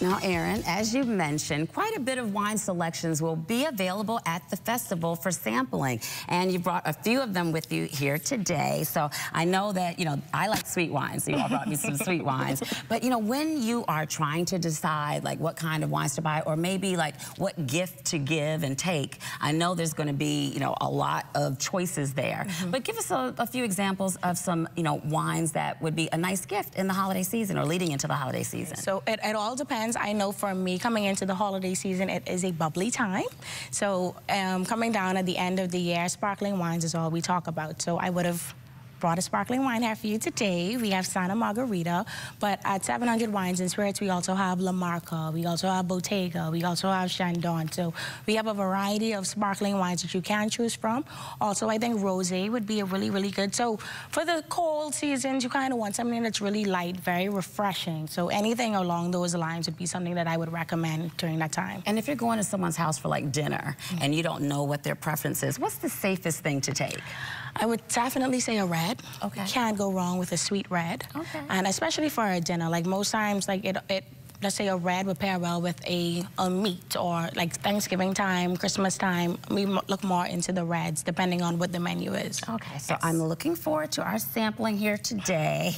Now, Eryn, as you mentioned, quite a bit of wine selections will be available at the festival for sampling. And you brought a few of them with you here today. So I know that, I like sweet wines, so you all brought me some sweet wines. But, when you are trying to decide, like, what kind of wines to buy, or maybe, like, what gift to give and take, I know there's going to be, a lot of choices there. But give us a few examples of some, wines that would be a nice gift in the holiday season or leading into the holiday season. So it all depends. I know for me, coming into the holiday season, it is a bubbly time. So coming down at the end of the year, sparkling wines is all we talk about. So I would have brought a sparkling wine here for you today. We have Santa Margarita, but at 700 Wines and Spirits, we also have La Marca, we also have Bottega, we also have Chandon. So we have a variety of sparkling wines that you can choose from. Also, I think rosé would be a really, really good. So for the cold seasons, you kind of want something that's really light, very refreshing. So anything along those lines would be something that I would recommend during that time. And if you're going to someone's house for like dinner and you don't know what their preference is, what's the safest thing to take? I would definitely say a red. Okay. You can't go wrong with a sweet red. Okay. And especially for a dinner, like most times, like let's say a red would pair well with a meat, or like Thanksgiving time, Christmas time, we look more into the reds depending on what the menu is. Okay, so I'm looking forward to our sampling here today.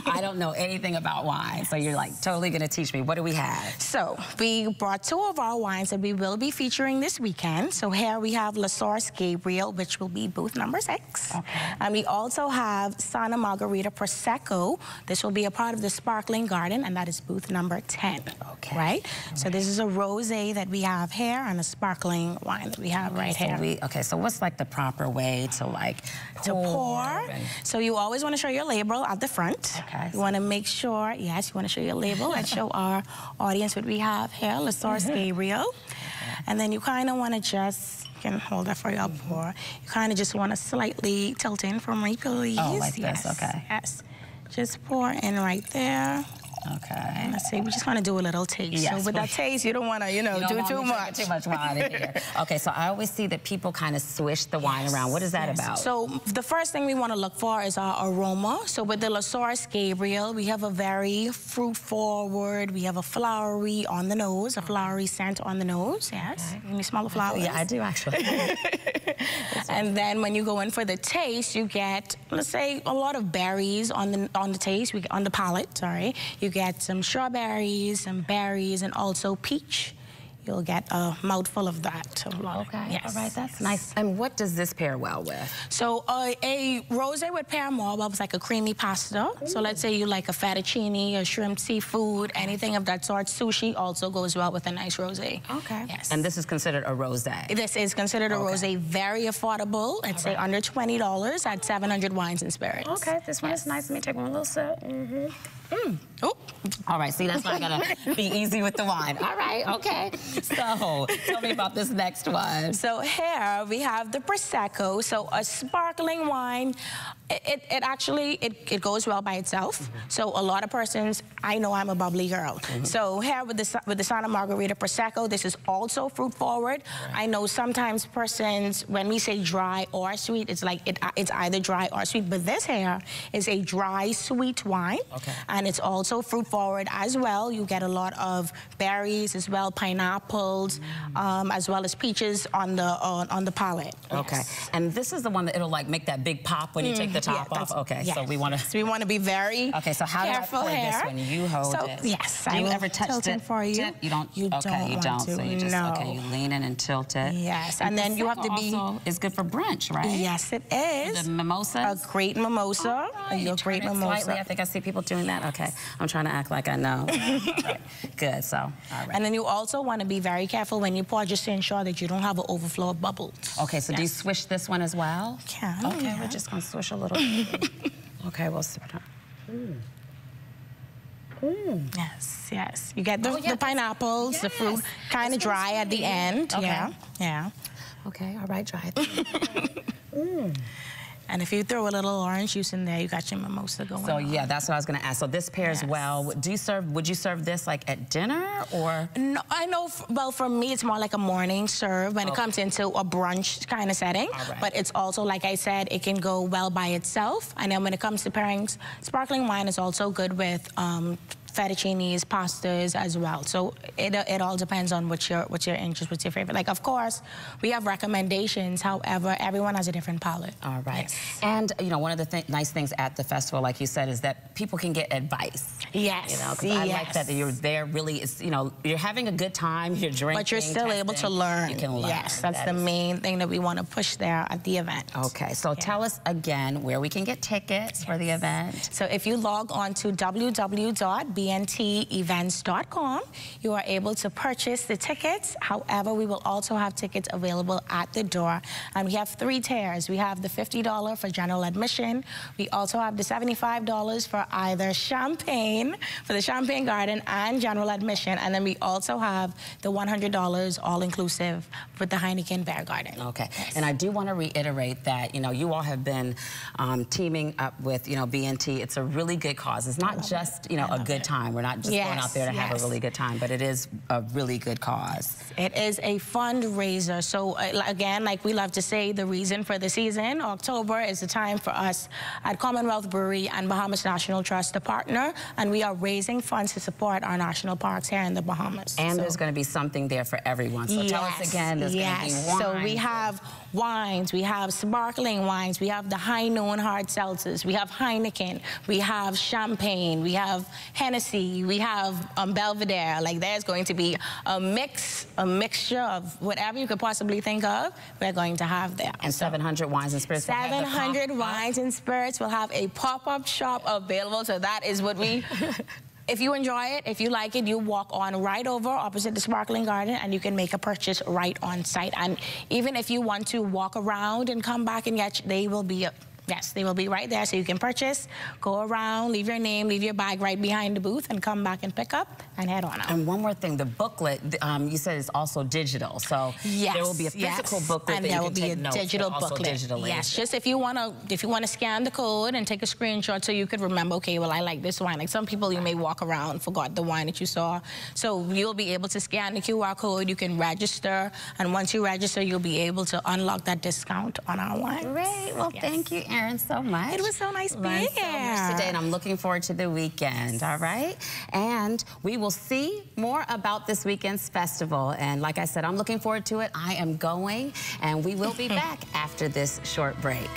I don't know anything about wine, so you're like totally gonna teach me. What do we have? So we brought two of our wines that we will be featuring this weekend. So here we have La Source Gabriel, which will be booth number 6. Okay. And we also have Santa Margarita Prosecco. This will be a part of the Sparkling Garden, and that is booth number 10. Okay. Right? So this is a rosé that we have here and a sparkling wine that we have right here. So what's like the proper way to like pour? So you always want to show your label at the front. Okay. You want to make sure, yes, you want to show your label and show our audience what we have here, La Source Gabriel. And then you kind of want to just, you can hold that for your pour. You kind of just want to slightly tilt in from right, please. Oh, like this, okay. Yes. Just pour in right there. Okay. And let's see, we just want to do a little taste. Yes, so with that taste, you don't want to, do too much. Too much wine in here. Okay, so I always see that people kind of swish the wine around. What is that about? So the first thing we want to look for is our aroma. So with the La Source Gabriel, we have a very fruit-forward, we have a flowery on the nose, a flowery scent on the nose. Yes. Okay. Can you smell the flowers? Yeah, I do actually. And then when you go in for the taste, you get, let's say, a lot of berries on the taste, on the palate, sorry. You get some strawberries, some berries, and also peach. You'll get a mouthful of that. Okay, yes. All right, that's nice. And what does this pair well with? So a rosé would pair more well with like a creamy pasta. So let's say you like a fettuccine, a shrimp seafood, anything of that sort. Sushi also goes well with a nice rosé. Okay. Yes. And this is considered a rosé? This is considered a rosé, very affordable. I'd say under $20 at 700 Wines and Spirits. Okay, this one is nice. Let me take one little sip. Oh. All right, see, that's not gonna be easy with the wine. All right, okay. So, tell me about this next one. So here we have the Prosecco. So a sparkling wine, it actually goes well by itself. So a lot of persons, I know I'm a bubbly girl. So here with the Santa Margarita Prosecco, this is also fruit forward. I know sometimes persons, when we say dry or sweet, it's like it's either dry or sweet. But this here is a dry sweet wine. Okay. And it's also fruit forward as well. You get a lot of berries as well, pineapples, as well as peaches on the palate. Okay. Yes. And this is the one that it'll like make that big pop when you take the top off. Okay. Yes. So we want to be very okay. So how do I pour this when you hold it? Yes. Do you ever touch it for you? You don't. You okay. You don't. So you just okay. You lean in and tilt it. Yes. And then you have to be. Also, it's good for brunch, right? Yes, it is. The mimosas. A great mimosa. Right. A great mimosa. Slightly. I think I see people doing that. Okay. I'm trying to act like I know. Right. Good. So. All right. And then you also want to be very careful when you pour, just to ensure that you don't have an overflow of bubbles. Okay. So do you swish this one as well? Can. Okay. We're just gonna swish a little bit. Okay. We'll sip it. Yes, yes. You get the pineapples, the fruit, kind of dry at the end. Okay. Yeah. Okay, all right, dry it. And if you throw a little orange juice in there, you got your mimosa going on. So yeah, that's what I was going to ask. So this pairs well. Would you serve this like at dinner or? No, I know. Well, for me, it's more like a morning serve when it comes into a brunch kind of setting. Right. But it's also, like I said, it can go well by itself. And then when it comes to pairings, sparkling wine is also good with fettuccinis, pastas as well. So it all depends on what's your interest, what's your favorite. Like, of course, we have recommendations. However, everyone has a different palate. All right. Yes. And, you know, one of the nice things at the festival, like you said, is that people can get advice. Yes. You know, because I like that you're there really, it's, you know, you're having a good time, you're drinking, but you're still able to learn. You can learn. Yes, that's the main thing that we want to push there at the event. Okay, so tell us again where we can get tickets for the event. So if you log on to www.bntevents.com, you are able to purchase the tickets. However, we will also have tickets available at the door. And we have 3 tiers. We have the $50 for general admission. We also have the $75 for either champagne, for the Champagne Garden and general admission. And then we also have the $100 all-inclusive with the Heineken Bear Garden. Okay, yes. And I do want to reiterate that, you know, you all have been teaming up with, you know, BNT. It's a really good cause. It's not just, you know, a good time. We're not just going out there to have a really good time, but it is a really good cause. It is a fundraiser. So again, like we love to say, the reason for the season, October, is the time for us at Commonwealth Brewery and Bahamas National Trust to partner, and we are raising funds to support our national parks here in the Bahamas. And there's going to be something there for everyone. So tell us again, there's going to be wine. So we have wines, we have sparkling wines, we have the High Noon hard seltzers, we have Heineken, we have champagne, we have Hennessy, we have Belvedere. Like, there's going to be a mixture of whatever you could possibly think of, we're going to have there. And 700 wines and spirits. 700 wines and spirits. We'll have a pop-up shop available, so that is what we... If you enjoy it, if you like it, you walk on right over opposite the Sparkling Garden and you can make a purchase right on site. And even if you want to walk around and come back and get, they will be... Yes, they will be right there, so you can purchase, go around, leave your name, leave your bag right behind the booth, and come back and pick up and head on out. And one more thing, the booklet, you said it's also digital, so there will be a physical booklet and that there you will can be take a notes, digital but also booklet. digitally. Yes, just if you want to scan the code and take a screenshot so you could remember, okay, well, I like this wine. Like, some people, you may walk around, forgot the wine that you saw. So you'll be able to scan the QR code, you can register, and once you register, you'll be able to unlock that discount on our wine. Great. Well, thank you, Eryn, so much. It was so nice being here. So much today, and I'm looking forward to the weekend, all right? And we will see more about this weekend's festival. And like I said, I'm looking forward to it. I am going, and we will be back after this short break.